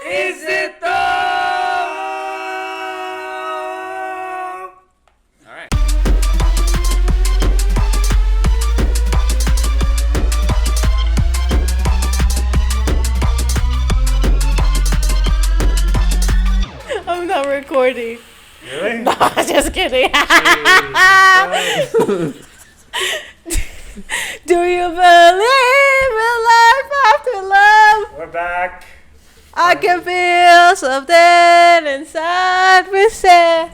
Is it though? All right. I'm not recording. Really? No, just kidding. Do you believe in life after love? We're back. I can feel something inside me say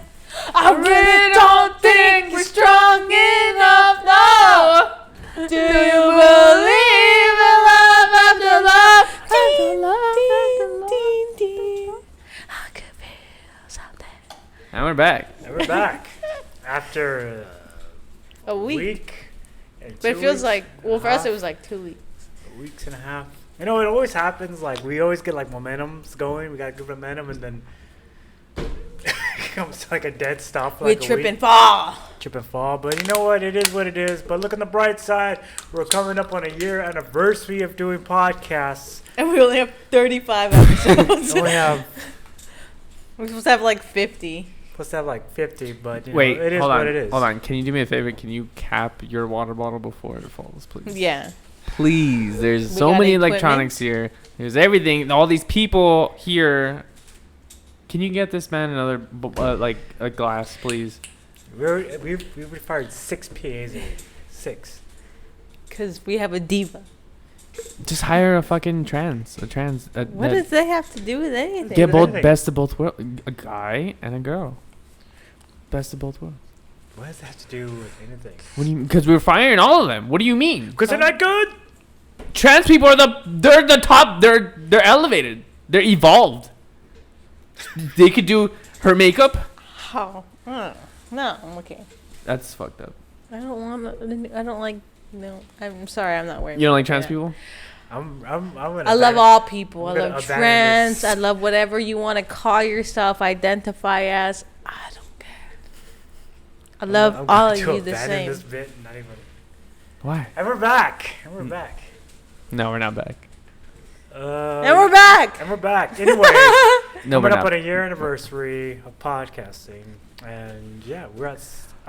I really don't think we're strong enough now. Do you believe in love after love? After love, after love. I can feel something. And we're back. And we're back after A week. and But it 2 feels weeks like, and well, a for us half. it was like 2 weeks. Weeks and a half. You know, it always happens. Like, we always get like momentum's going. We got good momentum, and then it comes to like a dead stop. For We like trip a week. and fall. Trip and fall. But you know what? It is what it is. But look on the bright side. We're coming up on a year anniversary of doing podcasts. And we only have 35 episodes. And we have We're supposed to have like 50. supposed to have like 50, but you Wait, know, it is hold what on. it is. Hold on. Can you do me a favor? Can you cap your water bottle before it falls, please? Yeah. Please. There's We so got many equipment. electronics here. There's everything. All these people here. Can you get this man another like a glass, please? We've fired 6 PAs a week. 6. Because we have a diva. Just hire a fucking trans. What that does that have to do with anything? get both anything? best of both worlds. A guy and a girl. Best of both worlds. What does that have to do with anything? What do you? Because we're firing all of them. What do you mean? Because they're not good. Trans people are they're the top. They're elevated. They're evolved. They could do her makeup. How? No, I'm okay. That's fucked up. I don't like, no. I'm sorry, I'm not wearing You don't like trans that. people? I'm gonna I love all people. I I'm gonna love abandon trans. this. I love whatever you want to call yourself, identify as. I don't care. I love I'm all going of to you the abandon same. This bit, not even. Why? And we're back. And we're back. No, we're not back. And we're back. And we're back. Anyways, No, we're coming up not. on a year anniversary of podcasting, and yeah, we're at.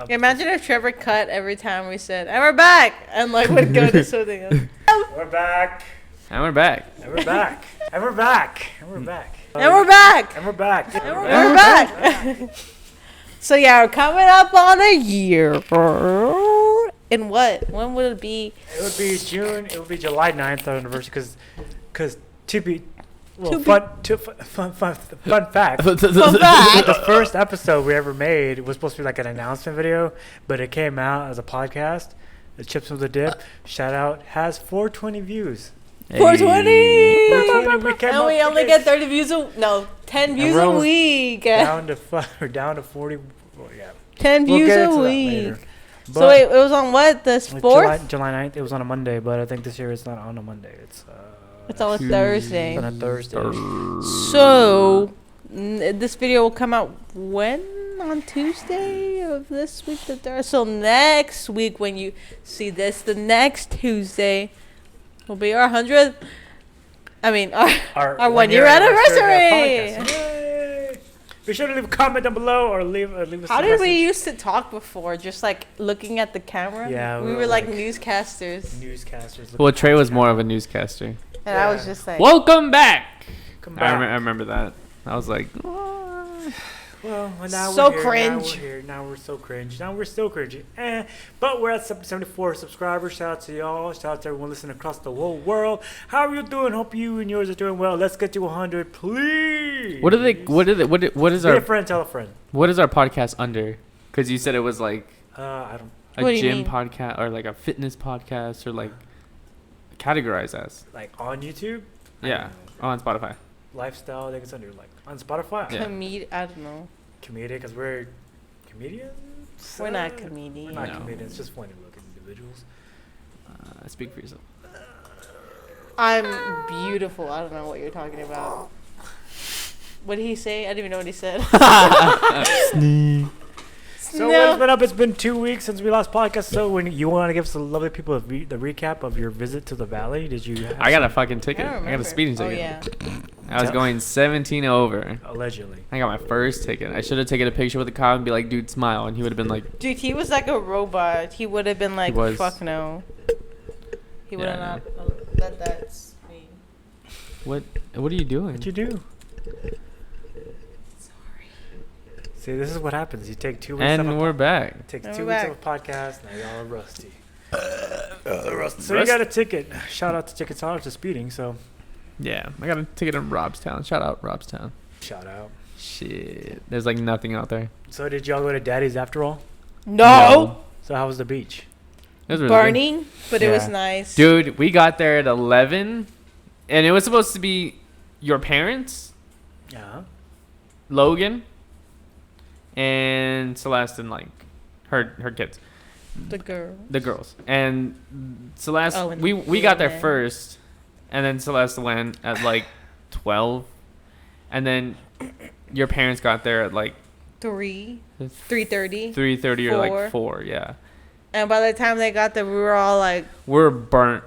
Imagine if Trevor cut every time we said, and we're back, and like would go to something else. We're back. And we're back. And we're back. And we're back. And we're back. And we're back. And we're back. And we're back. So yeah, we're coming up on a year. In what? When would it be? It would be June. It would be July 9th, our anniversary, because to be. Well, To be- fun fact. Fun fact. The first episode we ever made was supposed to be like an announcement video, but it came out as a podcast. The Chips with the Dip, shout out, has 420 views. 420. 420, we came And up we only with get it. 30 views 10 views we're a almost week. down to 40. Well, yeah. 10 We'll views get a into that week. later. So But wait, it was on what? The like 4th? July 9th. It was on a Monday, but I think this year it's not on a Monday. It's on a Tuesday. Thursday. It's on a Thursday. So this video will come out when? On Tuesday of this week, the third. So next week, when you see this, the next Tuesday will be our 100th. I mean, our 1 year anniversary. of our podcast. Yay! Be sure to leave a comment down below or leave us. How a did message. we used to talk before? Just like looking at the camera. Yeah, we we were were like like newscasters, Newscasters. Well, Trey was more of a newscaster. and I was Yeah. just like, Welcome back. Come I back. remember that. I was like, Well, now So we're here, cringe. Now we're so cringe. Now we're still cringy. But we're at 74 subscribers. Shout out to y'all. Shout out to everyone listening across the whole world. How are you doing? Hope you and yours are doing well. Let's get to 100, please. what is Be a our friend, tell a friend. what is our podcast under? Because you said it was like I don't a What do you gym mean? podcast or like a fitness podcast or like categorized as. like on YouTube. Yeah, on Spotify. Lifestyle. I think it's under like on Spotify. Yeah. I don't know. Comedian, because we're comedians. We're not We're comedians. not No. comedians. Just funny looking individuals. Speak for yourself. I'm beautiful. I don't know what you're talking about. What did he say? I didn't even know what he said. So what's been up? It's been 2 weeks since we last podcast. So when you want to give some lovely people the recap of your visit to the valley, did you? I got a fucking ticket. I got a speeding ticket. Oh yeah. I was going 17 over. Allegedly. I got my first ticket. I should have taken a picture with the cop and be like, dude, smile. And he would have been like... Dude, he was like a robot. He would have been like, fuck no. He would have not let that be. What are you doing? What'd you do? See, this is what happens. You take 2 weeks And we're back. It takes 2 weeks of a podcast. Now y'all are rusty. So you got a ticket. Shout out to Tickets Off to speeding. So Yeah, I got a ticket in Robstown. Shout out Robstown. shout out. Shit, there's like nothing out there. So did y'all go to Daddy's after all? No. So how was the beach? It was really Burning, but it was Yeah. nice. Dude, we got there at 11, and it was supposed to be your parents, Yeah. Logan, and Celeste, and like her kids, The girl. the girls, and Celeste. Oh, and we got there yeah. first, and then Celeste went at like 12, and then your parents got there at like 3:30. 3:30 or like 4. Yeah, And by the time they got there, we were all like, we're burnt.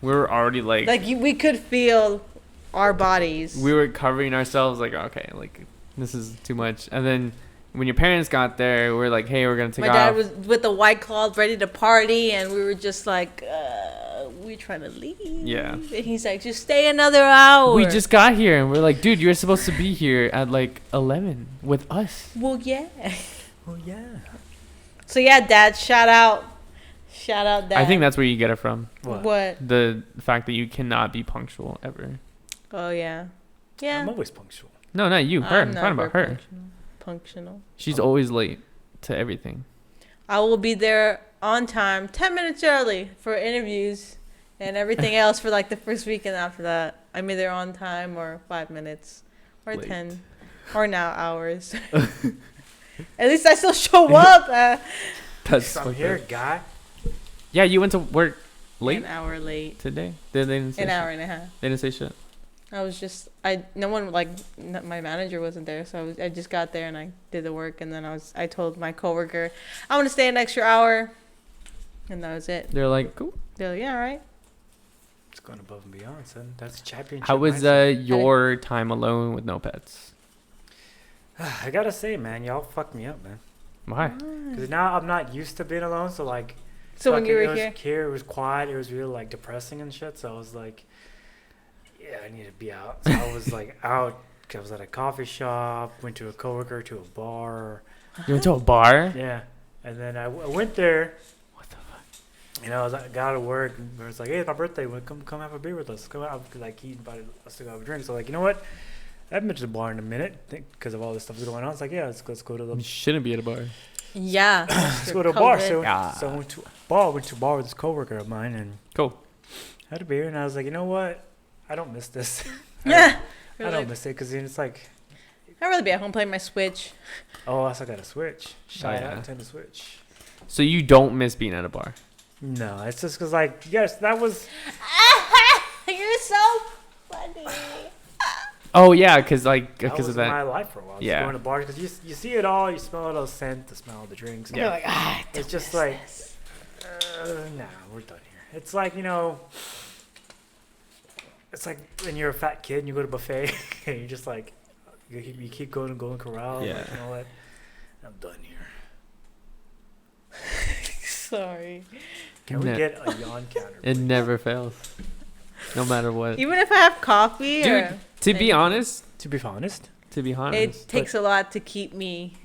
We were already like we could feel our bodies. we were covering ourselves. Like, okay, like this is too much. And then when your parents got there, we were like, hey, we're gonna take My off. dad was with the white claws ready to party, and we were just like, we're trying to leave. Yeah. And he's like, just stay another hour. We just got here, and we're like, dude, you're supposed to be here at like 11 with us. Well, yeah. Oh yeah. So yeah, Dad, shout out, Dad. I think that's where you get it from. What? The fact that you cannot be punctual ever. Oh yeah. Yeah. I'm always punctual. No, not you. Her. I'm I'm not talking about very her. Punctual. She's always late to everything. I will be there on time, 10 minutes early for interviews and everything else for like the first weekend after that. I'm either on time or 5 minutes or Late. 10 or now hours. At least I still show up That's I'm here, guy. Yeah, you went to work late an hour late, today. They didn't say an shit. hour and a half. They didn't say shit. I was just no one my manager wasn't there, so I just got there and I did the work, and then I told my coworker I want to stay an extra hour, and that was it. They're like, cool. They're like, yeah, all right. It's going above and beyond, son. That's championship. How was mindset. your time alone with no pets? I gotta say, man, y'all fucked me up, man. Why? Because now I'm not used to being alone, so like. So when you fucking- were it was here, it was quiet. It was really like depressing and shit. So I was like, yeah, I need to be out. So I was like out. 'Cause I was at a coffee shop. Went to a coworker to a bar. You went to a bar? Yeah, and then I went there. What the fuck? You know, I got out of work and it was like, hey, it's my birthday. Come have a beer with us. Come out. Cause like he invited us to go have a drink. So like, you know what? I haven't been to the bar in a minute because of all this stuff that's going on. It's like, yeah, let's go to the You shouldn't be at a bar. yeah, let's go to a bar. So, Yeah. so I went to a bar with this coworker of mine and Cool. had a beer. And I was like, you know what? I don't miss this. Yeah. I don't miss it because it's like, I'd rather be at home playing my Switch. oh, I also got a Switch. Shout yeah. out Nintendo Switch. So you don't miss being at a bar? No, it's just because like, yes, that was. You're so funny. Oh yeah, because That of was that. my life for a while. Just Yeah. going to bars because you see it all. You smell the scent, the smell of the drinks. You're like, It's just like, nah, we're done here. It's like, you know, it's like when you're a fat kid and you go to a buffet and you're just like, you keep going to Golden Corral. Yeah. Like, you know what? I'm done here. sorry. Can we No. get a yawn counter? It please? never fails, no matter what. Even if I have coffee, Dude, or to be honest, To be honest, it takes a lot to keep me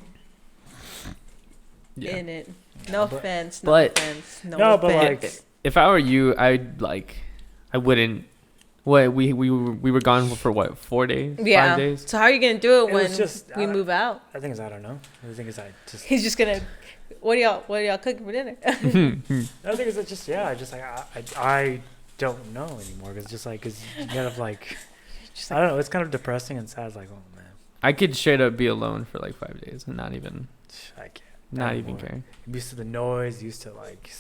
yeah. in it. No but- offense. but- No, but offense. like, If I were you, I wouldn't. What we were gone for what 4 days? yeah. 5 days. So how are you gonna do it It when was just- we move out? I think it's, I don't know. I think it's, I just, He's just gonna. What are y'all cooking for dinner? I think it's just, yeah, I don't know anymore. Cause just like, cause you kind of like, Just I don't know. It's kind of depressing and sad. It's like, oh man, I could straight up be alone for like 5 days and not even I can't. even anymore. care. I'm used to the noise, used to like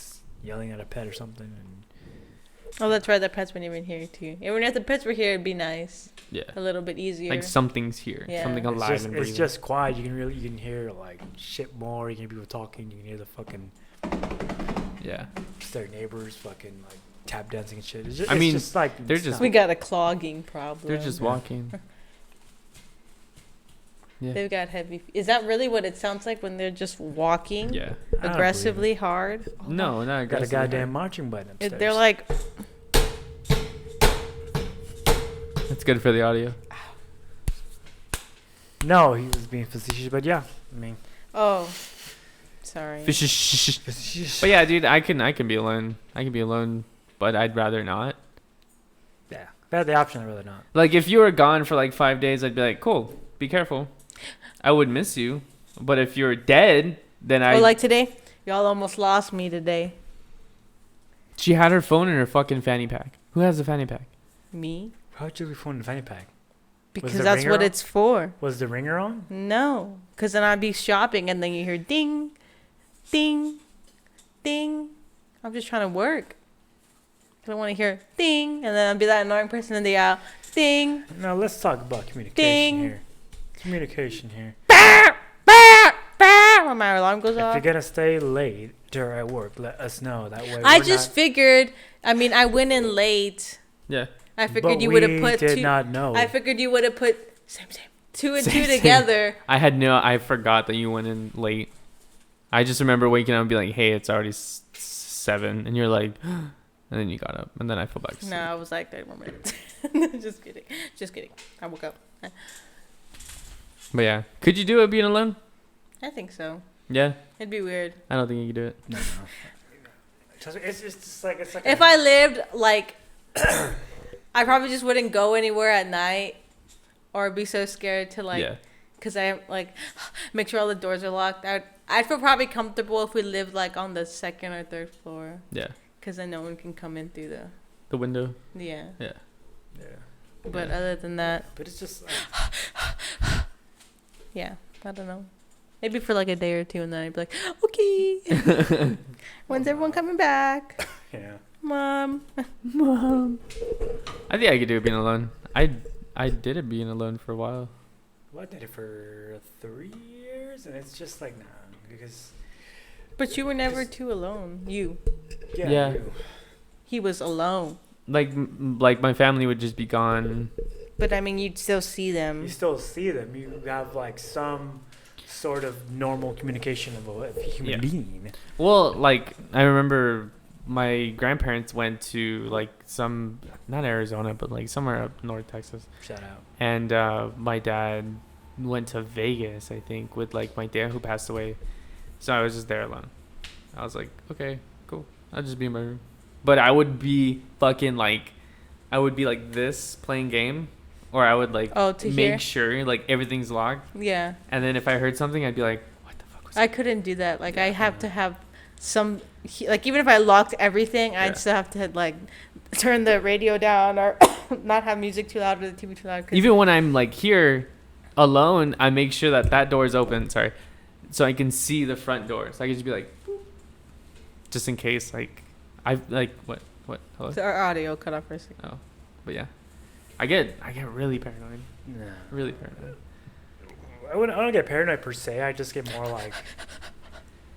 yelling at a pet or something, and Oh, that's right. The pets weren't even here too. Even if the pets were here, it'd be nice. Yeah. A little bit easier. Like something's here. Yeah. Something It's alive just, and it's breathing. just quiet. You can hear like shit more. You can hear people talking. You can hear the fucking Yeah. just their neighbors fucking like tap dancing and shit. It's just, I mean, it's just like they're it's just- We got a clogging problem. They're just Yeah. walking. Yeah. They've got heavy. Is that really what it sounds like when they're just walking Yeah. I don't aggressively hard? No, not got a aggressive. goddamn marching button upstairs. They're like, That's good for the audio. no, he was being facetious, but yeah, I mean, oh, sorry. But yeah, dude, I can be alone. I can be alone, but I'd rather not. yeah, if I had the option, I'd rather not. Like if you were gone for like 5 days, I'd be like, cool, be careful. I would miss you. But if you're dead, then I. Oh, like today, y'all almost lost me today. She had her phone in her fucking fanny pack. Who has a fanny pack? Me, How'd you be phone in the fanny pack? because the that's ringer what on? it's for. Was the ringer on? No, because then I'd be shopping and then you hear ding, ding, ding. I'm just trying to work. I don't want to hear ding, and then I'd be that annoying person in the aisle. Ding, No, let's talk about communication Ding. here. Communication here. bah, bah, bah, when my alarm goes If off. you're gonna stay late or at work, let us know. That way. I we're just not, figured. I mean, I went in late. Yeah. I figured but you would have we put did two. not know. I figured you would have put same two and Same, two same. together. I forgot that you went in late. I just remember waking up and be like, hey, it's already 7. And you're like, and then you got up. And then I fell back to sleep. No, I was like 30 more minutes. Just kidding. Just kidding. I woke up. But yeah. Could you do it being alone? I think so. Yeah. It'd be weird. I don't think you could do it. No. It's just like it's like. If I lived like, I probably just wouldn't go anywhere at night, or be so scared to like, yeah. cause I like make sure all the doors are locked. I'd feel probably comfortable if we lived like on the 2nd or 3rd floor, Yeah. cause then no one can come in through The window. yeah. Yeah. Yeah. But Yeah. other than that, But it's just. yeah, I don't know. Maybe for like a day or two, and then I'd be like, okay, when's everyone coming back, Yeah. Mom? Mom. I think I could do it being alone. I did it being alone for a while. Well, I did it for 3 years, and it's just like nah, because But you were never too alone. You. Yeah. you- He was alone. Like my family would just be gone. But I mean, you'd still see them. You still see them. You have like some sort of normal communication of a human Yeah. being. Well, like I remember my grandparents went to like some, not Arizona, but like somewhere up north Texas. Shout out. And my dad went to Vegas, I think, with like my dad who passed away. So I was just there alone. I was like, okay, cool. I'll just be in my room. But I would be fucking like, I would be like this playing game, or I would like Oh, to make hear? sure like everything's locked. Yeah. And then if I heard something, I'd be like, what the fuck was I that? couldn't do that. Like, I have to have some, like, even if I locked everything, Yeah. I'd still have to, like, turn the radio down or not have music too loud or the TV too loud. 'Cause Even when I'm like here alone, I make sure that door is open. Sorry. So I can see the front door. So I can just be like, boop, just in case, like, I like, what, hello? our audio cut off for a second. Oh, but yeah. I get really paranoid. Nah. Really paranoid. I don't get paranoid per se. I just get more like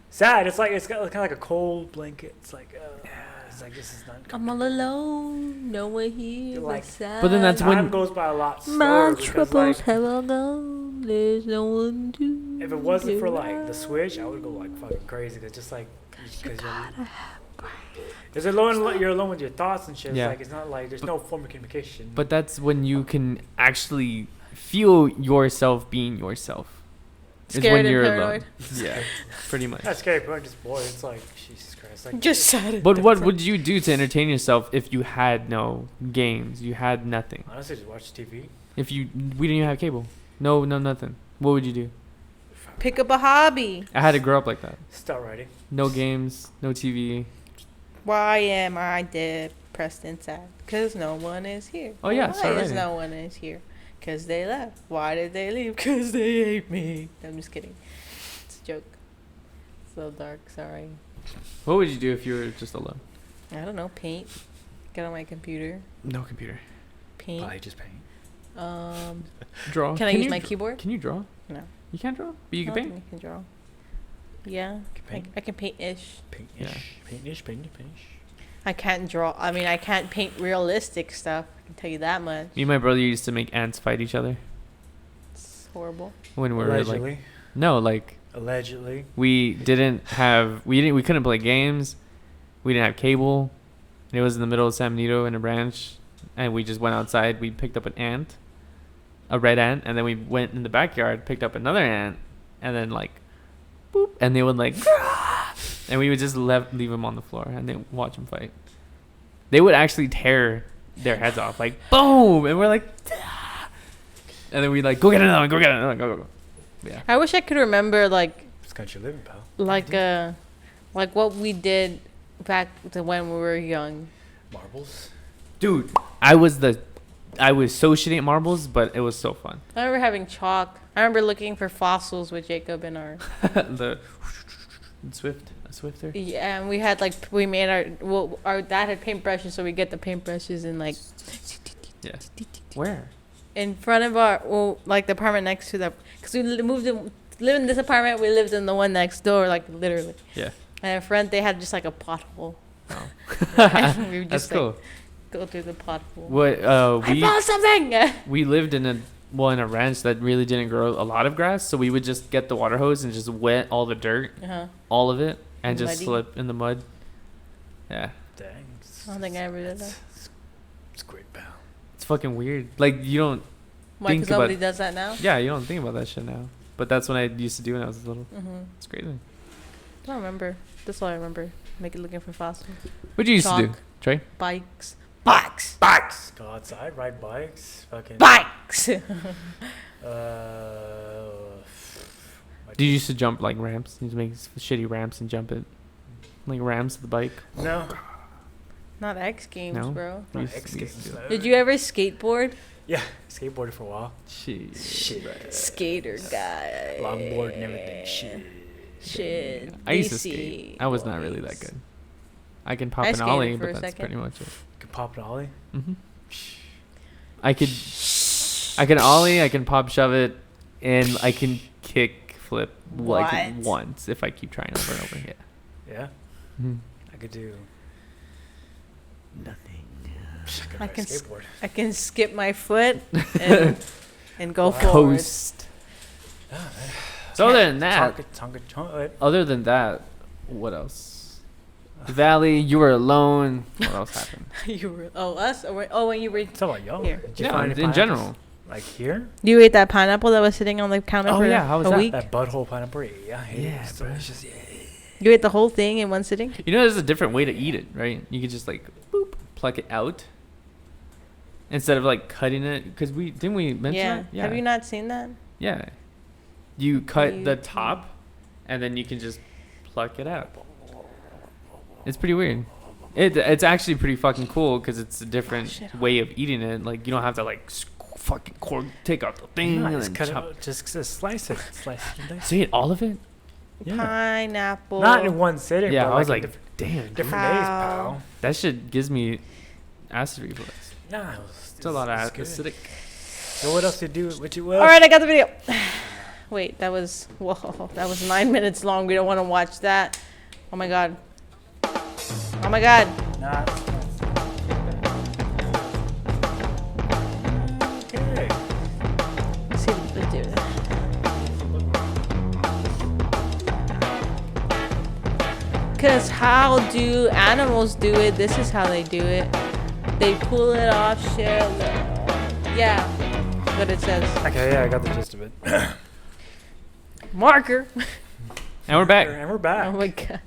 sad. It's like it's got kind of like a cold blanket. It's like it's like this is not. I'm all alone. No one here. You're like- But then that's Time when- goes by a lot slower my because troubles like have all gone. There's no one to. if it wasn't for like the love. switch, I would go like fucking crazy. Cause just like because you're alone with your thoughts and shit. It's Yeah. like it's not like there's no form of communication. But that's when you can actually feel yourself being yourself. Is Scared when and you're paranoid. alone. Yeah, pretty much. that's scary, but just boy, it's like Jesus Christ. Like Just sad. But what would you do to entertain yourself if you had no games? You had nothing. honestly, just watch TV. If we didn't even have cable. No, nothing. What would you do? Pick up a hobby. I had to grow up like that. Start writing. No games, no TV. Why am I depressed and sad? Because no one is here. Oh, yeah, Why start is writing. no one is here? Because they left. Why did they leave? Because they hate me. I'm just kidding. It's a joke. It's a little dark. Sorry. What would you do if you were just alone? I don't know. Paint. Get on my computer. No computer. Paint. Probably just paint. Draw. Can I use you my dr- keyboard? Can you draw? No. You can't draw? But you can No, paint? I can draw. Yeah. Can paint? I can paint-ish. Paint-ish. Yeah. Paint-ish. Paint-ish. I can't draw. I mean, I can't paint realistic stuff. I can tell you that much. Me and my brother used to make ants fight each other It's horrible. when we were Allegedly. like no, like Allegedly. we couldn't play games. We didn't have cable. And it was in the middle of San Benito in a ranch, and we just went outside. We picked up an ant, a red ant, and then we went in the backyard, picked up another ant, and then like boop, and they would like and we would just leave them on the floor and then watch them fight. They would actually tear their heads off, like boom, and we're like and then we like go get another one, go. Yeah. I wish I could remember like It's country living, pal. like what we did back to when we were young. Marbles. Dude, I was so shitty at marbles, but it was so fun. I remember having chalk. I remember looking for fossils with Jacob in our. The Swifter. Yeah, and we had like we made our dad had paintbrushes, so we get the paintbrushes and like. Yeah. Where? In front of like the apartment next to the, because we live in this apartment, we lived in the one next door, like literally. Yeah. And in front they had just like a pothole. Oh. And we would That's just cool. like go through the pothole. What I found something. we lived in a ranch that really didn't grow a lot of grass, so we would just get the water hose and just wet all the dirt, all of it, and just Muddy. slip in the mud. Yeah. Dang. I don't think I ever did that. It's great, pal. It's fucking weird. Like you don't. Why? Think Because about- nobody does that now. Yeah, you don't think about that shit now. But that's when I used to do when I was little. It's crazy. I don't remember. That's all I remember. Looking for fossils. What you used to do, Chalk. Trey? Bikes. Go outside, ride bikes, fucking. Bikes. Did you used to jump like ramps? You used to make shitty ramps and jump it, like ramps to the bike. No. Not X Games, No? bro. We Not used to- X we used Games. to do it. Did you ever skateboard? Yeah, skateboarded for a while. Shit. Skater guy. Longboard and everything. Shit. I used to DC skate. I was not really that boys. good. I can pop I an skated ollie, for but a that's second. pretty much it. Could pop an ollie. I can ollie, I can pop shove it, and I can kick flip like What? once if I keep trying over and over. Yeah. Yeah. Mhm. I could do nothing. I I can could skateboard. I can skip my foot and go Wow. forward. Coast. Yeah, man. So other than that, Tonka. other than that, what else? Valley, you were alone. What else happened? You were us or when you were. It's about y'all. Here. Did you Yeah, find any in pineapples? general. Like here? You ate that pineapple that was sitting on the counter Oh, for yeah, how was a that? week. That butthole pineapple. Yeah, I hate it. Yeah, It's bro. delicious. Yeah. You ate the whole thing in one sitting. You know, there's a different way to eat it, right? You could just like boop, pluck it out instead of like cutting it. Because didn't we mention Yeah. that? Yeah. Have you not seen that? Yeah. You cut You- the top, and then you can just pluck it out. It's pretty weird. It's actually pretty fucking cool because it's a different shit. way of eating it. Like you don't have to like fucking take out the thing Nah, and just then cut it chop. out. Just slice it. Slice it. and dice So you ate all of it? Yeah. Pineapple. Not in one sitting. Yeah, but I was in like, different, damn. different days, How? pal. That shit gives me acid reflux. Nah, It's a lot of good. acidic. So what else you do? What you? All right, I got the video. Wait, that was 9 minutes long. We don't want to watch that. Oh my god. Oh my god. Nah. Okay. Let's see what they do. Cause how do animals do it? This is how they do it. They pull it off, share the. Yeah, what it says. Okay, yeah, I got the gist of it. Marker. And we're back. And we're back. Oh my god.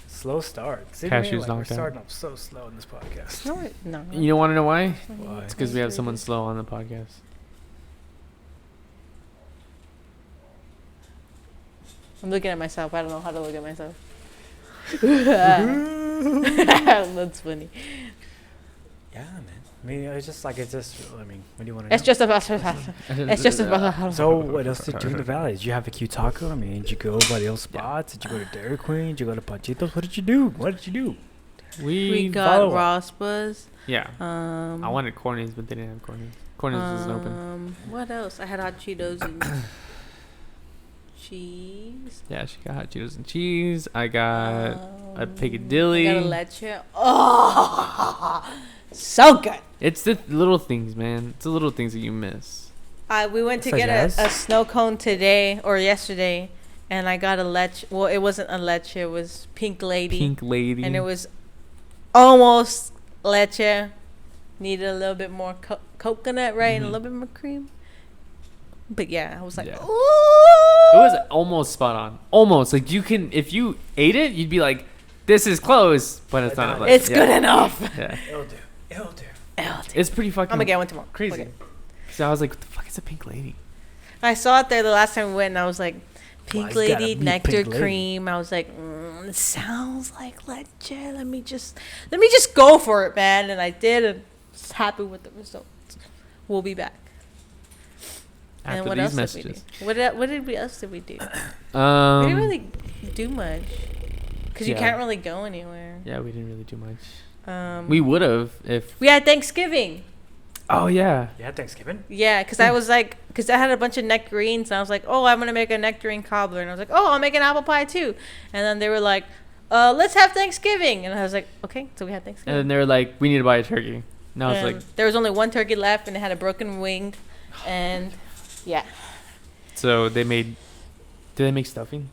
Slow start. See, Cashew's we're knocked out. starting off so slow in this podcast. No. You don't want to know why? Why? It's because we have someone slow on the podcast. I'm looking at myself. I don't know how to look at myself. Yeah, That's funny. man. I mean, it's just like what do you want to know? It's just about. It's just about. So, what else did you do in the valley? Did you have a cute taco? I mean, did you go by the old spots? Did you go to Dairy Queen? Did you go to Panchitos? What did you do? We follow got up. Rospas. Yeah. I wanted Cornies, but they didn't have Cornies. Cornies wasn't open. What else? I had hot Cheetos and cheese. Yeah, she got hot Cheetos and cheese. I got a I Piccadilly. got a leche. Oh, so good. It's the little things, man. It's the little things that you miss. We went to Such get as? a snow cone today or yesterday, and I got a leche. Well, it wasn't a leche. It was Pink Lady. Pink Lady. And it was almost leche. Needed a little bit more coconut, right? And a little bit more cream. But yeah, I was like, Yeah. ooh. It was almost spot on. Almost. Like, you can, if you ate it, you'd be like, this is close, but it's not. Like, It's good enough. Yeah. It'll do. It'll do. It's pretty fucking I'm gonna get one tomorrow. crazy. Okay. So I was like, what the fuck is a Pink Lady? I saw it there the last time we went, and I was like, Pink it's gotta Lady, be nectar Pink Lady. cream. I was like, it sounds like leche. Let me just go for it, man. And I did, and was happy with the results. We'll be back. After and what these else messages. did we do? What else did we do? We Um, didn't really do much because you yeah. can't really go anywhere. Yeah, we didn't really do much. We We would have if. we had Thanksgiving. Oh yeah. You had Thanksgiving? Yeah, because I was like, because I had a bunch of nectarines, and I was like, oh, I'm gonna make a nectarine cobbler, and I was like, oh, I'll make an apple pie too, and then they were like, let's have Thanksgiving, and I was like, okay, so we had And Thanksgiving. then they were like, we need to buy a turkey. And I was And like, there was only one turkey left, and it had a broken wing, and yeah, so they made. Did they make stuffing?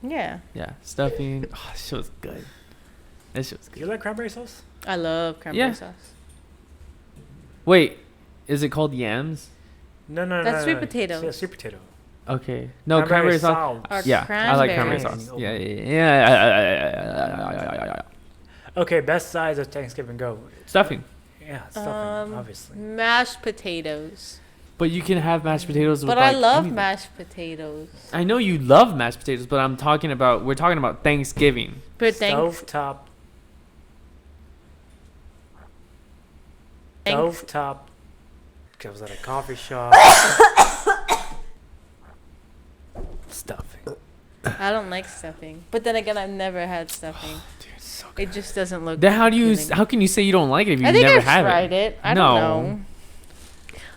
yeah, Yeah, stuffing. Oh, this shit was good. This shit was Do you good. like cranberry sauce? I love cranberry Yeah. sauce. Wait, is it called yams? No. That's sweet no. potatoes. Yeah, sweet potato. Okay. No, cranberry sauce. Or Yeah, I like cranberry cranberries. sauce. Yeah. Okay, best sides of Thanksgiving go. Stuffing. Yeah, stuffing, obviously. Mashed potatoes. But you can have mashed potatoes with But I like love anything. mashed potatoes. I know you love mashed potatoes, but we're talking about Thanksgiving. But Stovetop. Stovetop. I was at a coffee shop. Stuffing. I don't like stuffing. But then again, I've never had stuffing. Dude, it's so good. It just doesn't look. Then how appealing. can you say you don't like it if you I think never I've have tried it? it. I No.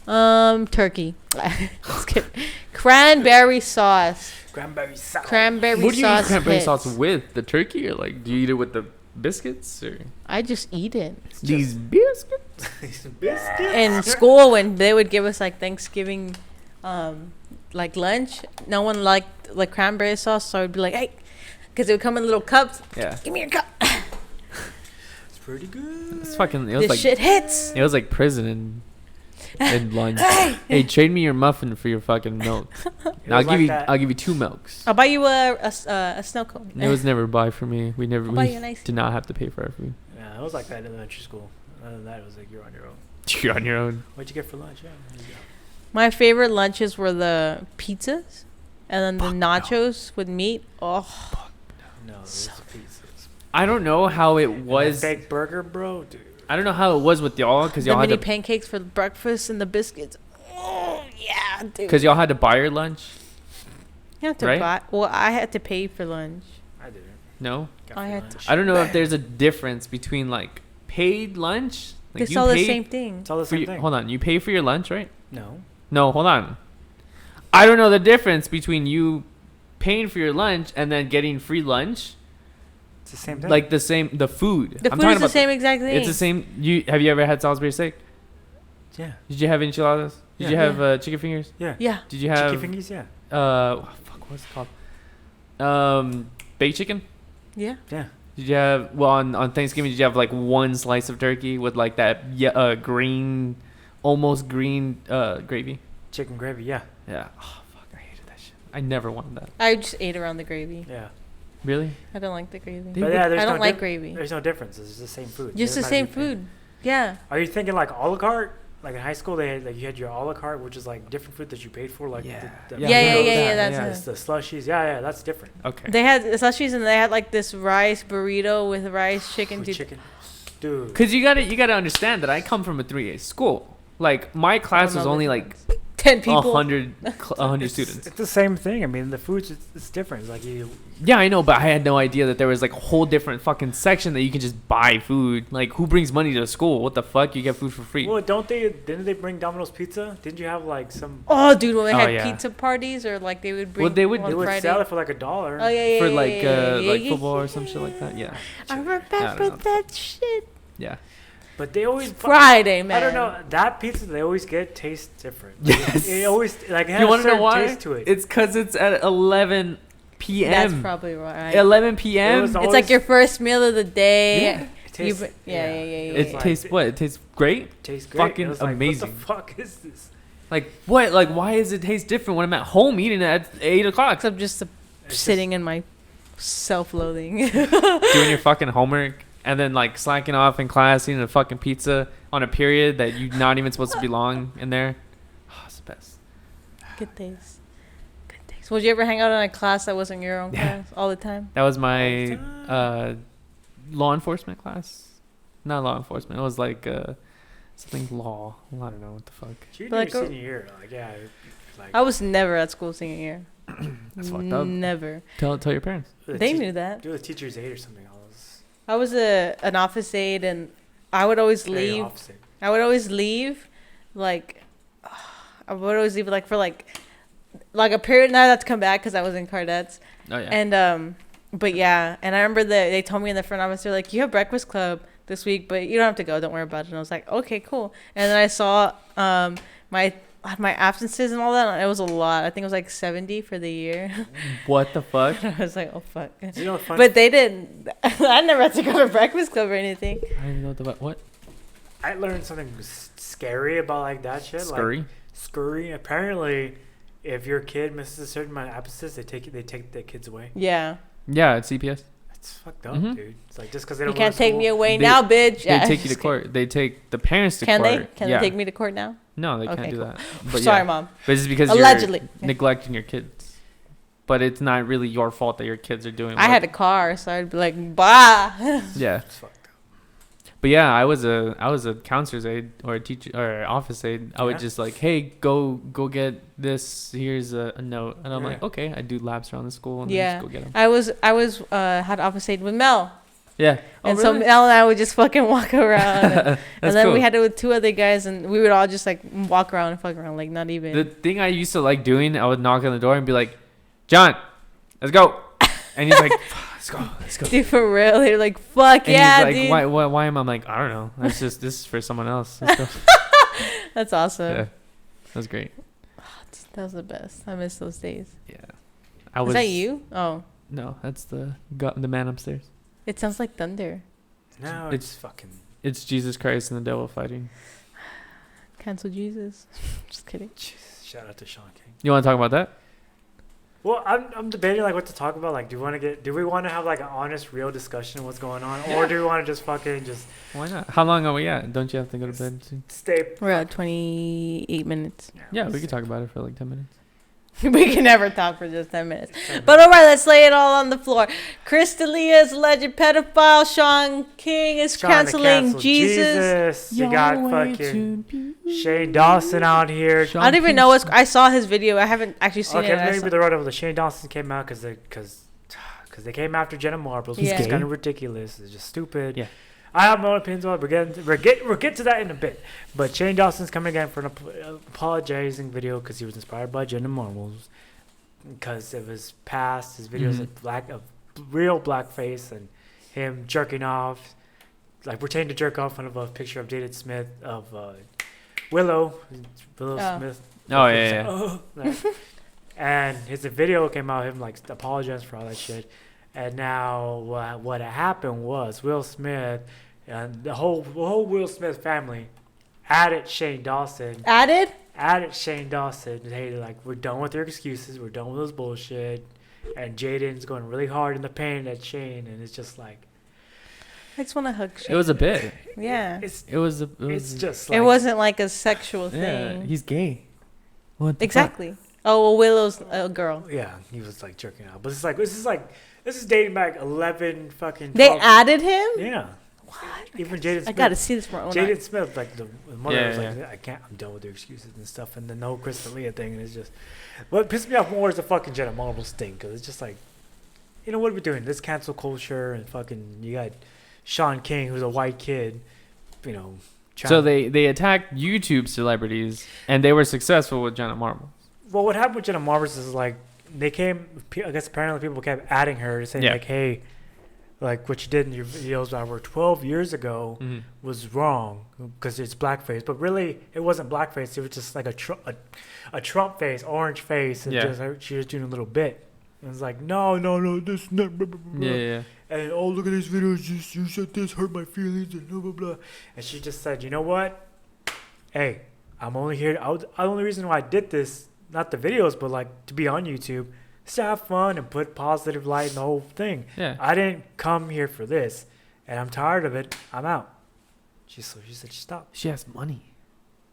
don't know. Turkey. Just kidding. Cranberry sauce. Cranberry sauce. Cranberry What do you eat sauce. cranberry hits. sauce with? The turkey, or like do you eat it with the biscuits or I just eat it. these biscuits? Biscuits. In school, when they would give us like Thanksgiving, like lunch, no one liked like cranberry sauce, so I'd be like, hey, because it would come in little cups. Yeah, Give me your cup. It's pretty good. it's fucking. It was This like shit hits. it was like prison and lunch. Hey, trade me your muffin for your fucking milk. It Now, was like that. I'll give you 2 milks. I'll buy you a snow cone. It was never buy for me. We never I'll buy we you an ice. did not have to pay for our food. Yeah, it was like that in elementary school. Other than that, it was like you're on your own. You're on your own. What'd you get for lunch? Yeah. there you go. My favorite lunches were the pizzas, and then the Fuck no. nachos with meat. Oh, No, those So are pizzas. I don't know how it And that was. baked burger, bro, dude. I don't know how it was with y'all because the y'all had mini to pancakes for breakfast and the biscuits. Oh yeah, dude. because y'all had to buy your lunch. You have to right? buy. Well, I had to pay for lunch. I didn't. No, Got I free had to- lunch. I don't know if there's a difference between like paid lunch. Like It's all the same thing. It's all the for same you, thing. hold on, you pay for your lunch, right? No. No, hold on. I don't know the difference between you paying for your lunch and then getting free lunch. It's the same thing. Like the food. The I'm food talking is the about same exact thing. It's the same. Have you ever had Salisbury steak? yeah. Did you have enchiladas? Did Yeah. you have Yeah. chicken fingers? Yeah. Yeah. Did you have Chicken fingies, yeah. fuck, what's it called? Baked chicken? Yeah. Yeah. Did you have on Thanksgiving? Did you have like one slice of turkey with like that green, almost green gravy? Chicken gravy, yeah. Yeah. Oh fuck, I hated that shit. I never wanted that. I just ate around the gravy. Yeah. Really? I don't like the gravy. They But would- yeah, there's I don't no like dif- gravy. There's no difference. It's just the same food. Just Doesn't the matter same if you pay. food. Yeah. Are you thinking like a la carte? Like in high school, they had, like you had your a la carte, which is like different food that you paid for, like Yeah. the Yeah, yeah, burritos, yeah, that's it's the slushies. Yeah, that's different. Okay. They had slushies and they had like this rice burrito with rice chicken. With Dude. chicken, dude. Cause you gotta understand that I come from a 3A school. Like my class know was the only like difference. 10 people. 100 students. It's the same thing. I mean, the food's it's different. It's like you. Yeah, I know, but I had no idea that there was like a whole different fucking section that you can just buy food. Like, who brings money to school? What the fuck? You get food for free. Well, didn't they bring Domino's pizza? Didn't you have like some? Oh, dude, when we had yeah. pizza parties or like they would bring. Well, they would- on They would Friday. sell it for like $1. Oh yeah, For yeah, like yeah, yeah, like yeah, football yeah. or some shit like that. Yeah. I I remember don't know. that shit. Yeah. But they always Friday, man. I don't know, that pizza they always get tastes different. Yes. It always like it has You a want to know certain why? taste to it. It's because it's at 11 p.m. That's probably right. 11 It p.m. was It's always- like your first meal of the day. Yeah. It tastes, yeah. It Like, tastes what? It tastes great. tastes great. fucking It was like, amazing. What the fuck is this? Like what? Like why does it taste different when I'm at home eating it at 8 o'clock? Except just It's sitting in my self-loathing. Doing your fucking homework and then like slacking off in class, eating a fucking pizza on a period that you're not even supposed to belong in there. Oh, it's the best. Good days. Good days. Would you ever hang out in a class that wasn't your own Yeah. class all the time? That was my law enforcement class. Not law enforcement. It was like something law. I don't know what the fuck. Junior, Like, senior year, like like I was never at school senior year. That's fucked up. Never. Tell your parents. They knew that. Do the teacher's aide or something. I was an office aide, and I would always leave. I would always leave, like, I would always leave like for like a period. And I had to come back because I was in Cardets. Oh yeah. And but yeah, and I remember they told me in the front office, they're like, you have breakfast club this week, but you don't have to go. Don't worry about it. And I was like, okay, cool. And then I saw my absences and all that. And it was a lot. I think it was like 70 for the year. What the fuck? I was like, oh fuck. You know, But they didn't. I never had to go to breakfast club or anything. I don't even know what. I learned something scary about like that shit. Scurry? Like, scurry. Apparently, if your kid misses a certain amount of absences, they take the kids away. Yeah. Yeah, it's CPS. It's fucked up, Mhm. dude. It's like just because they You don't. can't go to take school, me away They- now, bitch. They take you to court. They take the parents to Can court. they? Can yeah. they take me to court now? No, they Okay, can't do cool. that. But Sorry, yeah. Mom. But it's because Allegedly. you're neglecting your kids. But it's not really your fault that your kids are doing. I had a car, so I'd be like, bah. Yeah. It's fucked up. But yeah, I was a counselor's aide or a teacher or office aide. I would Yeah. just like, hey, go get this. Here's a note, and I'm Yeah. like, okay. I do laps around the school and Yeah. then just go get them. I was had office aid with Mel. Yeah. And so Mel and I would just fucking walk around. That's and then cool. we had it with two other guys, and we would all just like walk around and fuck around, like not even. The thing I used to like doing, I would knock on the door and be like, John, let's go. And he's like, let's go. Dude, for real, they're like, fuck And yeah, he's dude. like, why am I? I'm like, I don't know. That's just, this is for someone else. Let's go. That's awesome. Yeah. That was great. That was the best. I miss those days. Yeah. Was that you? Oh, No, that's the man upstairs. it sounds like thunder. No, It's- it's fucking. It's Jesus Christ and the devil fighting. Cancel Jesus. Just kidding. Jesus, shout out to Sean King. You want to talk about that? Well, I'm debating like what to talk about. Like, do we want to have like an honest, real discussion of what's going on, or do we want to just fucking just Why not? How long are we at? Don't you have to go to bed soon? stay? We're at 28 minutes. Yeah, we could talk about it for like 10 minutes. We can never talk for just 10 minutes. But all right, let's lay it all on the floor. Chris D'Elia is alleged pedophile. Sean King is Trying to canceling cancel Jesus. You got fucking Shane Dawson out here. I don't even know what's. I saw his video. I haven't actually seen Okay, it. I maybe saw- the road over the Shane Dawson came out because they came after Jenna Marbles, which Yeah. is kind of ridiculous. It's just stupid. Yeah. I have my own opinions on it. We'll get to that in a bit. But Shane Dawson's coming again for an apologizing video because he was inspired by Jenna Marbles. Because it was past his videos of real blackface and him jerking off, like pretending to jerk off in front of a picture of Jaden Smith of Willow Oh. Smith. Oh, yeah. Like, and his video came out him like apologizing for all that shit. And now what happened was Will Smith and the whole Will Smith family added Shane Dawson. Added Shane Dawson. Hey, like, we're done with your excuses. We're done with this bullshit. And Jaden's going really hard in the paint at Shane, and it's just like I just want to hug Shane. It was a bit. Yeah. it's It's just like It wasn't like a sexual Yeah, thing. he's gay. What the Exactly. Oh, well, Willow's a girl. yeah, he was like jerking out. But it's like this is dating back 11 fucking. They 12 added him? Yeah. Even Jaden Smith. I gotta see this for my own Jaden eyes. Smith, like the mother, was like, Yeah. I can't. I'm done with their excuses and stuff. And the whole Chris D'Elia thing, and it's just what pissed me off more is the fucking Jenna Marbles thing, because it's just like, you know, what are we doing? This cancel culture and fucking you got Sean King, who's a white kid, you know. So they attacked YouTube celebrities, and they were successful with Jenna Marbles. Well, what happened with Jenna Marbles is like they came. I guess apparently people kept adding her, saying like, "Hey, like what you did in your videos over 12 years ago was wrong because it's blackface." But really, it wasn't blackface. It was just like a Trump face, orange face, and just like, she was doing a little bit. And it's like, no, this not. Blah, blah, blah. Yeah. And oh, look at these videos. You said this hurt my feelings and blah blah blah. And she just said, you know what? Hey, I'm only here. The only reason why I did this, not the videos, but like to be on YouTube, is to have fun and put positive light in the whole thing. Yeah. I didn't come here for this, and I'm tired of it. I'm out. She said she stopped. She has money.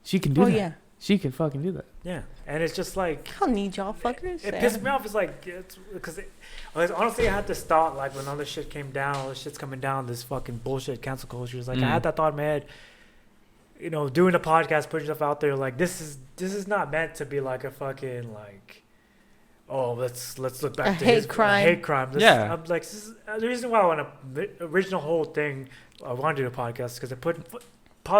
She can do that. Yeah. She can fucking do that. Yeah, and it's just like I don't need y'all fuckers. it pissed me off. It's like because honestly, I had this thought like when all this shit came down, all this shit's coming down, this fucking bullshit cancel culture. It's like I had that thought in my head. You know, doing a podcast, putting stuff out there, like this is not meant to be like a fucking like, oh let's look back to hate crime. hate crime. Yeah. I'm like this is the reason why I want to the original whole thing. I want to do the podcast because I put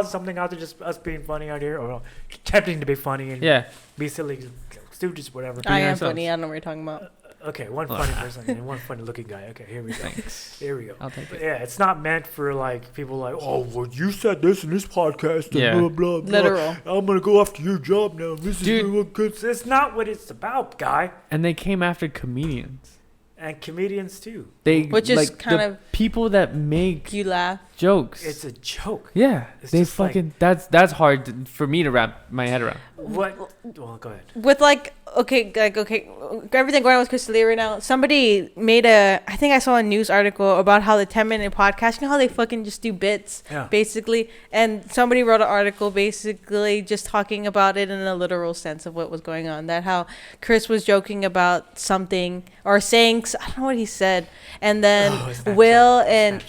something out there, just us being funny out here, or attempting to be funny and be silly stooges, whatever. I am ourselves. funny. I don't know what you're talking about. Okay, one funny person and one funny looking guy. Okay, here we go. Thanks. Here we go. I'll take it. Yeah, it's not meant for like people like, oh, well, you said this in this podcast and blah blah blah. Literal. I'm gonna go after your job now. This Dude. is what good. It's not what it's about, guy. And they came after comedians. And comedians too. Which is like, kind the of people that make you laugh. jokes. It's a joke. Yeah, It's they just like- fucking. That's hard for me to wrap my head around. What? Well, go ahead. With like everything going on with Chris D'Elia right now. Somebody made I think I saw a news article about how the 10-minute podcast, you know how they fucking just do bits, basically. And somebody wrote an article basically just talking about it in a literal sense of what was going on. That how Chris was joking about something or saying, I don't know what he said, and then Will and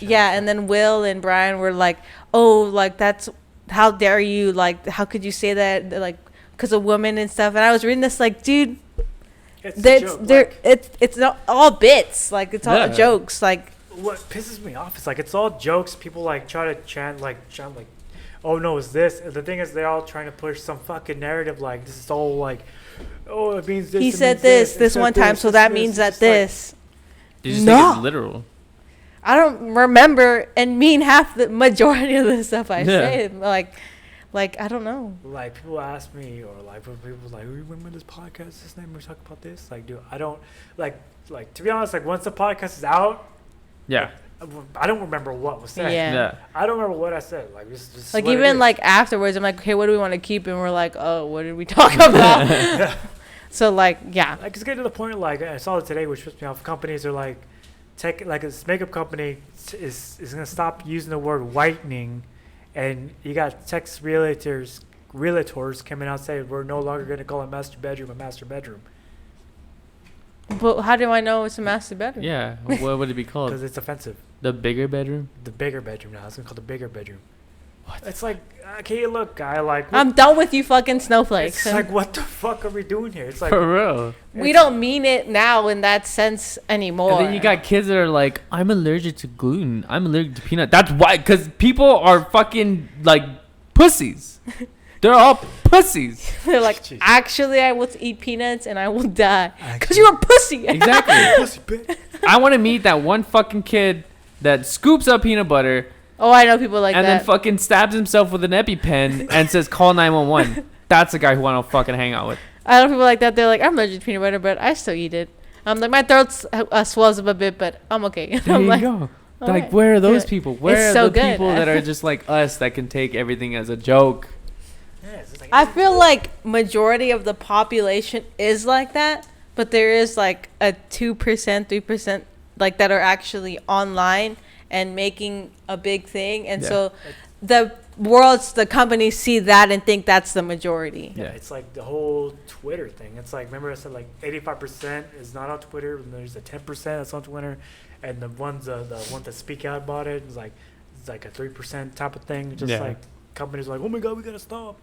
then Will and Brian were like, oh, like that's how dare you, like how could you say that, like because of women and stuff. And I was reading this like, dude, it's not all bits, like it's all jokes. Like what pisses me off is like it's all jokes. People like try to chant like, oh no, it's this. And the thing is, they're all trying to push some fucking narrative like this is all like, oh, it means this. He said this one time, so that means that this. You just think it's literal. I don't remember and mean half the majority of the stuff I say. Like I don't know. Like people ask me, or like when people like, "You remember this podcast? This name we talk about this." Like, dude, I don't like to be honest. Like once the podcast is out, I don't remember what was said. Yeah. I don't remember what I said. Like just like even like afterwards, I'm like, okay, what do we want to keep? And we're like, oh, what did we talk about? So like, yeah. Like it's getting to the point. Like I saw it today, which pissed me off. Companies are like, this makeup company is gonna stop using the word whitening. And you got text realtors coming out saying we're no longer going to call a master bedroom a master bedroom. But how do I know it's a master bedroom? Yeah, what would it be called? Because it's offensive. The bigger bedroom? The bigger bedroom now. It's going to call the bigger bedroom. What? It's like, okay, look, guy, like... I'm done with you fucking snowflakes. It's like, what the fuck are we doing here? It's like... For real. We don't mean it now in that sense anymore. And then you got kids that are like, I'm allergic to gluten. I'm allergic to peanut. That's why, because people are fucking, like, pussies. They're all pussies. They're like, actually, I will eat peanuts and I will die. Because you're a pussy. Exactly. Pussy bitch. I want to meet that one fucking kid that scoops up peanut butter. Oh, I know people like and that. And then fucking stabs himself with an EpiPen and says, call 911. That's the guy who I want to fucking hang out with. I know people like that. They're like, I'm allergic to peanut butter, but I still eat it. Like, my throat swells up a bit, but I'm okay. There I'm you like, go. Like, where are those people? Where are the people good. that are just like us that can take everything as a joke? I feel like majority of the population is like that, but there is like a 2%, 3% like that are actually online and making a big thing. And so the companies see that and think that's the majority. Yeah, it's like the whole Twitter thing. It's like, remember I said like 85% is not on Twitter, and there's a 10% that's on Twitter, and the ones that speak out about it is like it's like a 3% type of thing. Just Yeah. like companies are like, oh my god, we gotta stop.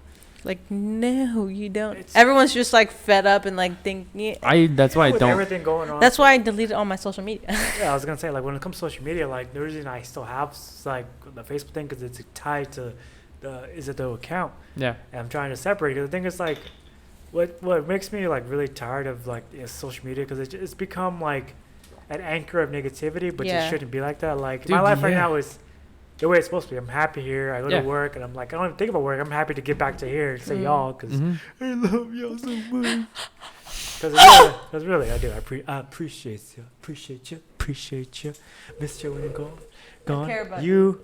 Like, no, you don't. It's- Everyone's just like fed up and like thinking. That's why I With don't. everything going on. That's why I deleted all my social media. Yeah, I was gonna say like when it comes to social media, like the reason I still have like the Facebook thing because it's tied to the account, Yeah. and I'm trying to separate it. The thing is like, what makes me like really tired of like social media because it's become like an anchor of negativity, but Yeah. it shouldn't be like that. Like Dude, my life right yeah. now is the way it's supposed to be. I'm happy here. I go Yeah. to work and I'm like I don't even think about work. I'm happy to get back to here and say Mm. y'all because Mhm. I love y'all so much. Because really, I do. I appreciate you. Missed you when you're gone. care about you.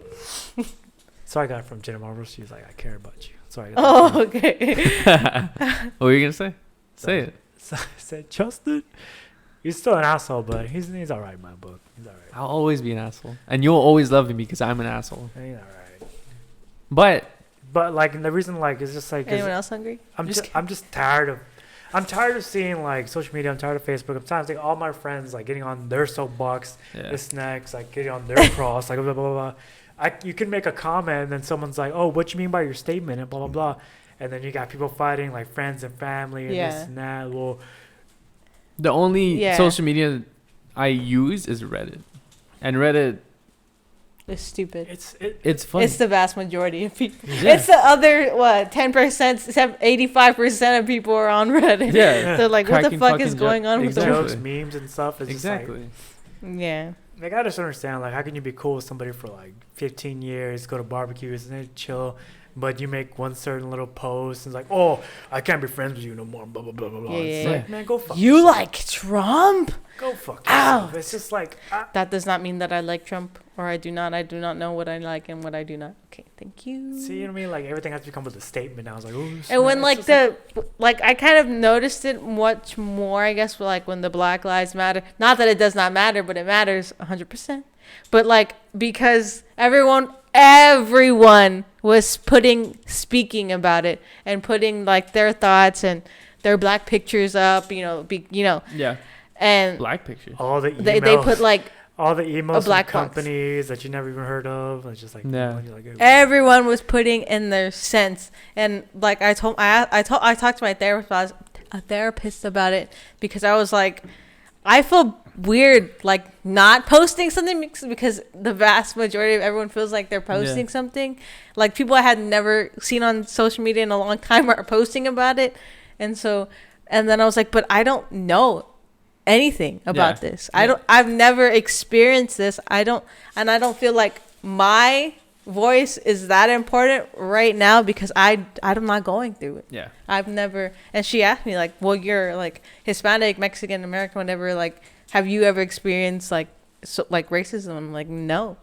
So I got it from Jenna Marbles. She was like, I care about you. So I got Oh, okay. What were you gonna say? Say it. So I said, Justin, he's still an asshole, but he's all right in my book. He's all right. I'll always be an asshole, and you'll always love me because I'm an asshole. He's all right. But like, and the reason, like, is just like, 'cause Anyone else hungry? I'm just tired of seeing like social media. I'm tired of Facebook. I'm tired of seeing all my friends like getting on their soapbox, yeah. this next, like getting on their cross, like blah blah blah. You can make a comment and then someone's like, "Oh, what you mean by your statement?" and blah blah blah, and then you got people fighting like friends and family and Yeah. this and that. Well, The only Yeah. social media I use is Reddit, and Reddit, It's stupid. it's funny. It's the vast majority of people. Yeah. It's the other 10%, 85% of people are on Reddit. Yeah. They're like, what the Cracking fuck fucking is going on with Exactly. jokes, memes, and stuff. It's exactly. Yeah. Like I just understand, like, how can you be cool with somebody for like 15 years, go to barbecues and then chill, but you make one certain little post and it's like, oh, I can't be friends with you no more, blah blah blah blah blah. Yeah, It's yeah, like, yeah. man, go fuck You yourself. like Trump? Go fuck Ow. yourself. It's just like, That does not mean that I like Trump or I do not. I do not know what I like and what I do not. Okay, thank you. see, you know what I mean? Like everything has to come with a statement. I was like, oh. And when snap. like It's just like I kind of noticed it much more, I guess, like when the Black Lives Matter. Not that it does not matter, but it matters 100%. But like because everyone was speaking about it and putting like their thoughts and their black pictures up, Yeah. and Black pictures. all the emails, they put like all the emails black from box. companies that you never even heard of. It's just like, Yeah. you're like, everyone was putting in their sense. And like I talked to my therapist about it because I was like, I feel weird like not posting something because the vast majority of everyone feels like they're posting something. Like people I had never seen on social media in a long time are posting about it. And then I was like, but I don't know anything about this. I've never experienced this. I don't feel like my voice is that important right now because I'm not going through it. Yeah. I've never. And she asked me like, well, you're like Hispanic, Mexican, American, whatever. Like, have you ever experienced like racism? I'm like, no,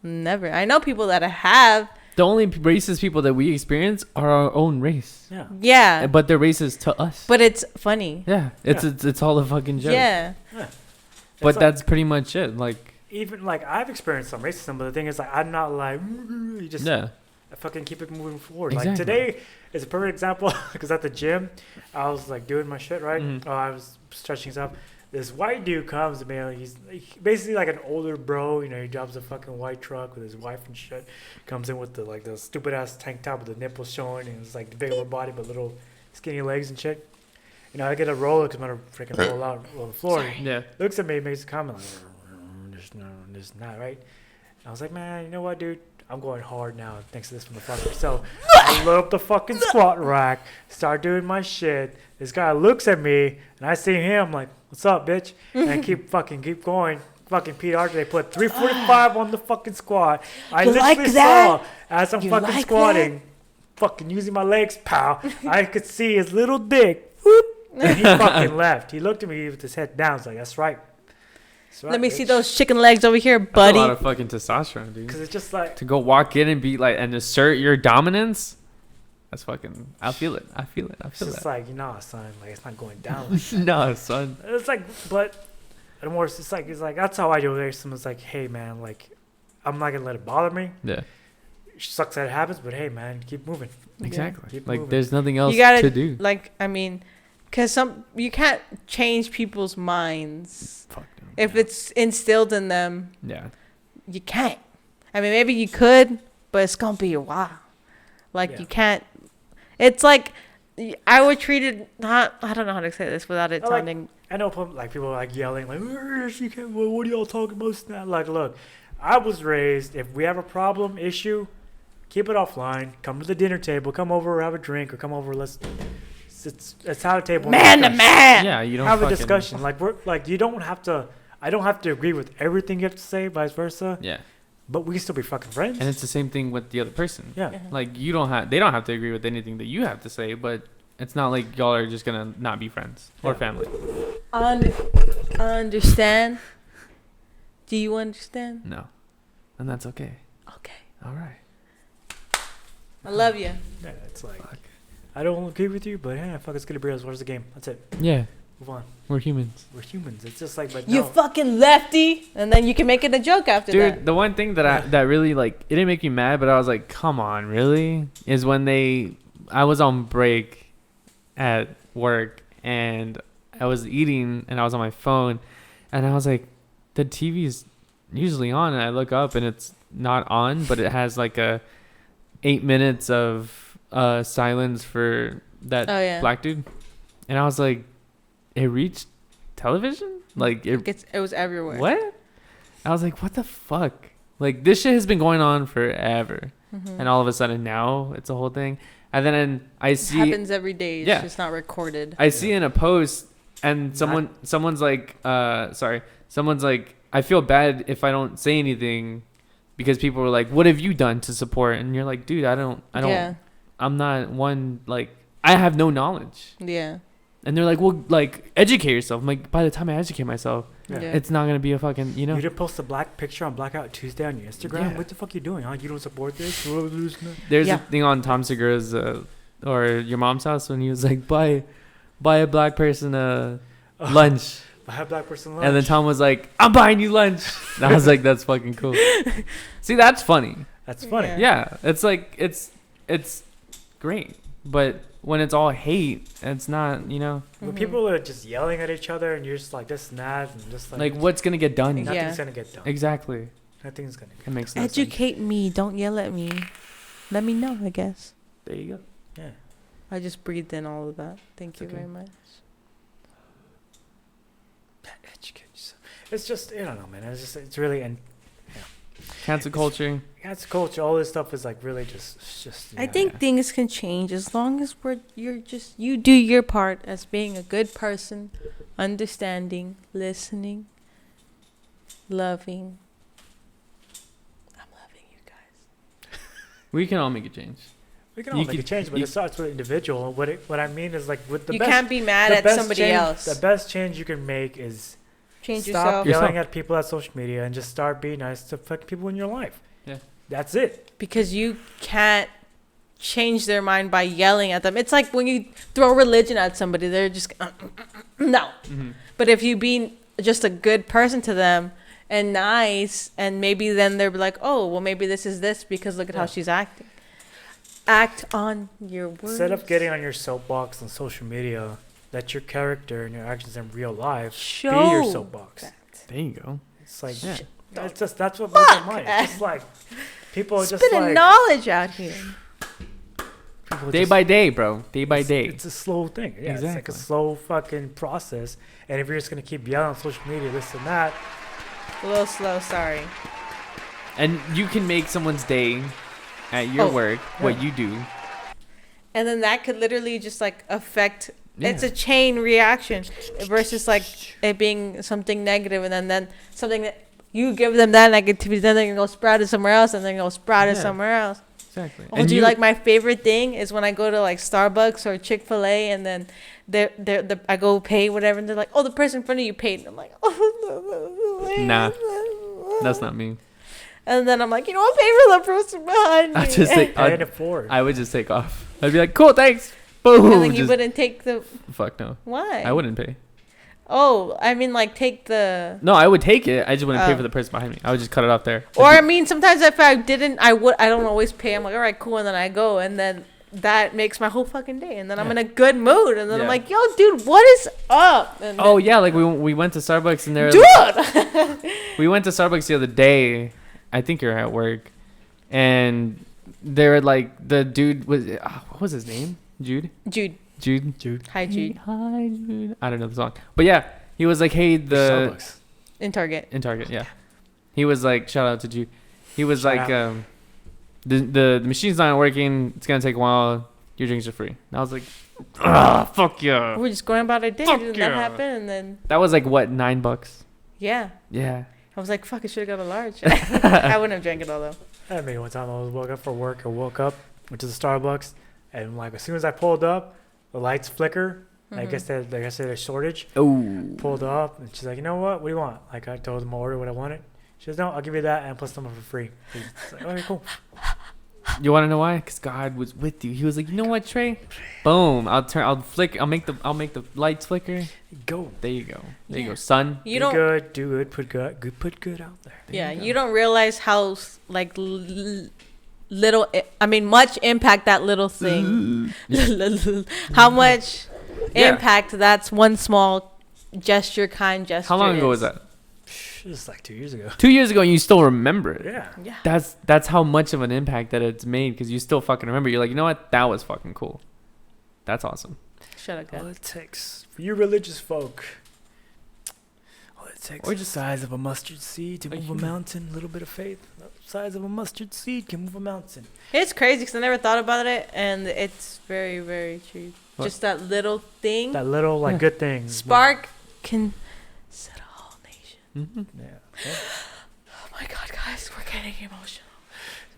never. I know people that have. The only racist people that we experience are our own race. yeah. Yeah. But they're racist to us. But it's funny. Yeah. It's all a fucking joke. Yeah. Yeah. But It's like- that's pretty much it. Like, even like I've experienced some racism, but the thing is like I'm not like you just yeah. I fucking keep it moving forward. Exactly. Like today is a perfect example because at the gym I was like doing my shit right. Mhm. Oh, I was stretching stuff. This white dude comes to me. He's basically like an older bro. You know, he drives a fucking white truck with his wife and shit. Comes in with the stupid ass tank top with the nipples showing and it's like the big old body but little skinny legs and shit. You know, I get a roller because I'm gonna freaking roll out on the floor. Yeah. Looks at me, makes a comment like, this not right. And I was like, man, you know what, dude? I'm going hard now thanks to this motherfucker. So I load up the fucking squat rack, start doing my shit. This guy looks at me, and I see him like, what's up, bitch? And I keep going. Fucking Pete Archer, they put 345 on the fucking squat. I You literally like that? saw as I'm You fucking like squatting, fucking using my legs, pal. I could see his little dick. Whoop, and he fucking left. He looked at me with his head down. I was like, that's right. That's right, Let me bitch. see those chicken legs over here, That's buddy. a lot of fucking testosterone, dude. Because it's just like, To go walk in and be like and assert your dominance. That's fucking. I feel it. I feel it's that. just like, son, like it's not going down like that. No, son. It's like, but the more it's like that's how I do it. Someone's like, hey man, like I'm not gonna let it bother me. Yeah. It sucks that it happens, but hey man, keep moving. Exactly. Keep Like moving. there's nothing else You gotta to do. like, I mean, because you can't change people's minds Fuck no. if it's instilled in them. Yeah. You can't. I mean, maybe you could, but it's gonna be a while. Like, Yeah. you can't. It's like I would treat it not. I don't know how to say this without it I like- sounding. I know like people are like yelling like, "She can't, what are y'all talking about now?" Like, look, I was raised, if we have a problem, issue, keep it offline. Come to the dinner table. Come over, have a drink, or come over. Let's have a table. and Man to discuss. man. Yeah, you don't Have a fucking- discussion. Like we're like you don't have to. I don't have to agree with everything you have to say, vice versa. Yeah, But we can still be fucking friends. and it's the same thing with the other person. yeah. Like they don't have to agree with anything that you have to say, but it's not like y'all are just gonna not be friends or Yeah. family. I understand. Do you understand? No, and that's okay. Okay. All right. I love you. Yeah, it's like Fuck. I don't agree with you, but yeah, fuck, it's gonna be us. Where's the game? That's it. Yeah, Move on. we're humans. We're humans. It's just like, but You no. fucking lefty. And then you can make it a joke after Dude, that. the one thing that really like it didn't make me mad, but I was like, come on, really? Is when I was on break at work and I was eating and I was on my phone and I was like, the TV's usually on, and I look up and it's not on, but it has like a 8 minutes of silence for that Oh, yeah. black dude, and I was like, it reached television, like it It was everywhere. what? I was like, what the fuck? Like, this shit has been going on forever. Mhm. And all of a sudden now it's a whole thing. And then I It see happens every day. It's Yeah. just not recorded. I see in a post and someone's like, someone's like, I feel bad if I don't say anything because people were like, what have you done to support? And you're like, dude, I don't, Yeah. I'm not one, like, I have no knowledge. Yeah. And they're like, well, like, educate yourself. I'm like, by the time I educate myself, Yeah. Yeah. it's not going to be a fucking, you know. You didn't post a black picture on Blackout Tuesday on your Instagram. Yeah. What the fuck you doing? Huh? You don't support this? There's Yeah. a thing on Tom Segura's or your mom's house when he was like, buy a black person lunch. I have black person lunch. And then Tom was like, I'm buying you lunch. And I was like, that's fucking cool. See, that's funny. That's funny. Yeah. Yeah. It's like, it's great. But when it's all hate, it's not, you know, When Mhm. people are just yelling at each other and you're just like this and that and just like what's going to get done? Yeah. nothing's gonna get done. Exactly. Nothing's gonna get It makes no sense. Educate me. Don't yell at me. Let me know, I guess. There you go. Yeah. I just breathed in all of that. Thank you okay. very much. Educate yourself. It's just, I don't know, man. It's really, and Cancel culture. it's culture. All this stuff is like really just. I yeah. think things can change as long as you do your part as being a good person, understanding, listening, loving. I'm loving you guys. We can all make a change. we can all you make a could- change, but you- it starts with individual. What I mean is like with the You best. can't be mad the at best somebody change, else. The best change you can make is Change stop yourself. yelling at people at social media and just start being nice to fucking people in your life. Yeah. That's it. Because you can't change their mind by yelling at them. It's like when you throw religion at somebody, they're just no. Mm-hmm. But if you be just a good person to them and nice, and maybe then they're like, oh, well, maybe this is this because look at how Yeah. she's acting. Act on your words. Instead of getting on your soapbox on social media, let your character and your actions in real life be your Show soapbox. that. There you go. It's like Yeah. it's just that's what blows my mind. It's just like people are just Spitting like knowledge out here. people Day just- by day, bro. Day by day. It's a slow thing. Yeah, it's like a Exactly. slow fucking process. And if you're just gonna keep yelling on social media, this and that, A little slow, sorry. And you can make someone's day at your Oh, work, what you do. And then that could literally just like affect. Yeah. It's a chain reaction versus like it being something negative, and then something that you give them that negativity, then they're gonna go sprout it somewhere else, and then go sprout it Yeah. somewhere else. Exactly. Oh, do you like my favorite thing is when I go to like Starbucks or Chick-fil-A, and then I go pay whatever, and they're like, oh, the person in front of you paid, and I'm like, oh, Nah, that's not me. And then I'm like, you know what, pay for the person behind me. I just think I can't afford. I would just take off. I'd be like, cool, thanks. Boom. and then you Just- wouldn't take the fuck no. why? I wouldn't pay. Oh, I mean, like take the. No, I would take it. I just wouldn't pay Oh. for the person behind me. I would just cut it off there. Or I mean, sometimes if I didn't, I don't always pay. I'm like, all right, cool, and then I go, and then that makes my whole fucking day, and then I'm Yeah. in a good mood, and then I'm Yeah. like, yo, dude, what is up? And Oh yeah, like we went to Starbucks and there. dude. We went to Starbucks the other day, I think you're at work, and they're like the dude was what was his name? Jude. Hi, Jude. Hi, Jude. I don't know the song, but yeah, he was like, hey, the Starbucks. In Target. yeah. He was like, shout out to Jude. He was Shout like, out. the machine's not working. It's gonna take a while. Your drinks are free. And I was like, fuck yeah. We're just going about our day. Fuck And yeah. that happened, and then That was like what, $9? yeah, Yeah. I was like, fuck, I should have got a large. I wouldn't have drank it all though. I mean, one time I was woke up for work. I woke up, went to the Starbucks, and like as soon as I pulled up, the lights flicker. I guess there's a shortage. Oh. Pulled up, and she's like, "You know what? What do you want?" Like I told them my order what I wanted. She goes, "No, I'll give you that and plus some for free." It's like, okay, cool. You want to know why? Because God was with you. He was like, you know what, Trey? Boom. I'll make the lights flicker. Go. There you go. There you Yeah. go, son. You Be don't. good, do good, put good out there. Yeah, you don't realize how like little. I mean, much impact that little thing. How much Yeah. impact that's one small gesture, kind gesture. How long ago was is. that? It was like 2 years ago. 2 years ago, and you still remember it. Yeah. Yeah. That's how much of an impact that it's made, because you still fucking remember. You're like, you know what? That was fucking cool. That's awesome. Shut up, All guys. it takes for you religious folk. All it takes Or is the size of a mustard seed to a move a human. mountain. A little bit of faith. The size of a mustard seed can move a mountain. It's crazy because I never thought about it, and it's very, very true. What? Just that little thing, That little like Yeah. good thing. spark can set a whole nation. Mm-hmm. Yeah. Oh my God, guys, we're getting emotional.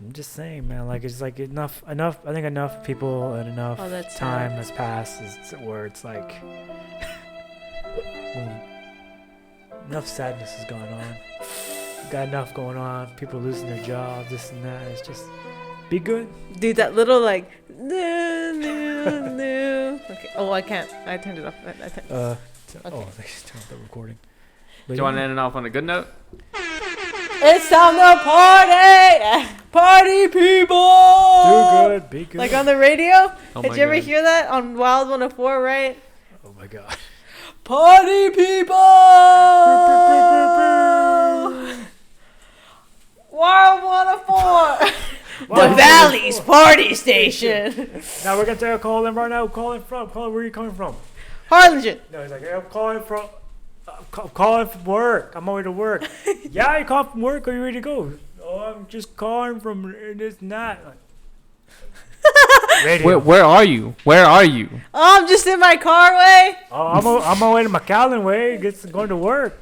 I'm just saying, man. Like it's like enough. I think enough people and enough Oh, that's time sad. has passed where it's like enough sadness is going on. Got enough going on. People losing their jobs, this and that. It's just be good. Dude, that little like, no. Okay. Oh, I can't. I turned it off. Oh, Okay. they just turned off the recording. Do you want to end it off on a good note? It's time to party, party people. Do good. Be good. Like on the radio. Oh Did my you ever God. hear that on Wild 104? Right. Oh my God. Party people. Wild 104. The Wild Valley's 104. party station. Now we're gonna take a call in right now. Calling from. Call. Where are you coming from? Harlingen. No, he's like, hey, I'm calling from. I'm calling from work. I'm on my way to work. Yeah, you called from work. Are you ready to go? Oh, I'm just calling from this and that. Radio. Where are you? Where are you? Oh, I'm just in my car way. Oh, I'm on my way to McAllen way. Going to work.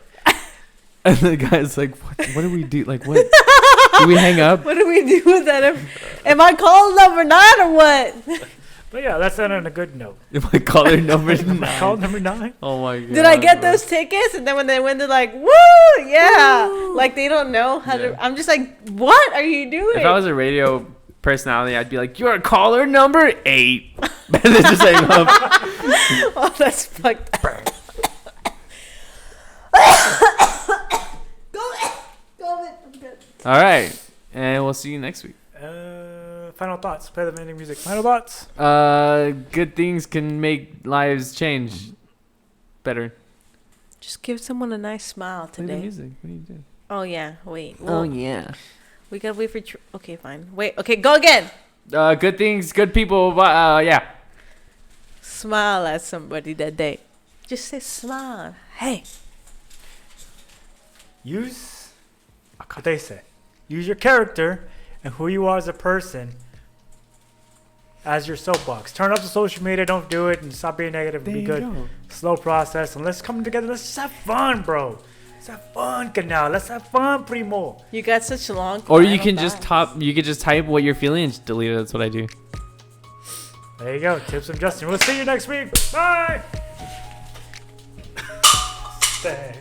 And the guy's like, what do we do? Like, what? Do we hang up? What do we do with that? Am I calling number 9 or what? But yeah, that's on a good note. If I call her number 9. Call number 9. Oh my God. Did I get those tickets? And then when they went, they're like, woo, yeah. Like they don't know how Yeah. to. I'm just like, what are you doing? If I was a radio personality, I'd be like, you're caller number 8. And then just hang up. Oh, that's fucked up. Go. All right. And we'll see you next week. Final thoughts. Play the ending music. Final thoughts. Good things can make lives change better. Just give someone a nice smile Play the today. music. What are you doing? Oh, yeah. Wait. Oh, yeah. We gotta wait for. Okay, fine. Wait. Okay, go again. Good things, good people. Yeah. Smile at somebody that day. Just say smile. Hey. Use what they say. Use your character and who you are as a person as your soapbox. Turn off the social media. Don't do it and stop being negative. There Be you good. go. Slow process. And let's come together. Let's just have fun, bro. Let's have fun, canal. Let's have fun, primo. You got such long. Or you final can just thoughts. you could just type what you're feeling and just delete it. That's what I do. There you go. Tips from Justin. We'll see you next week. Bye. Dang.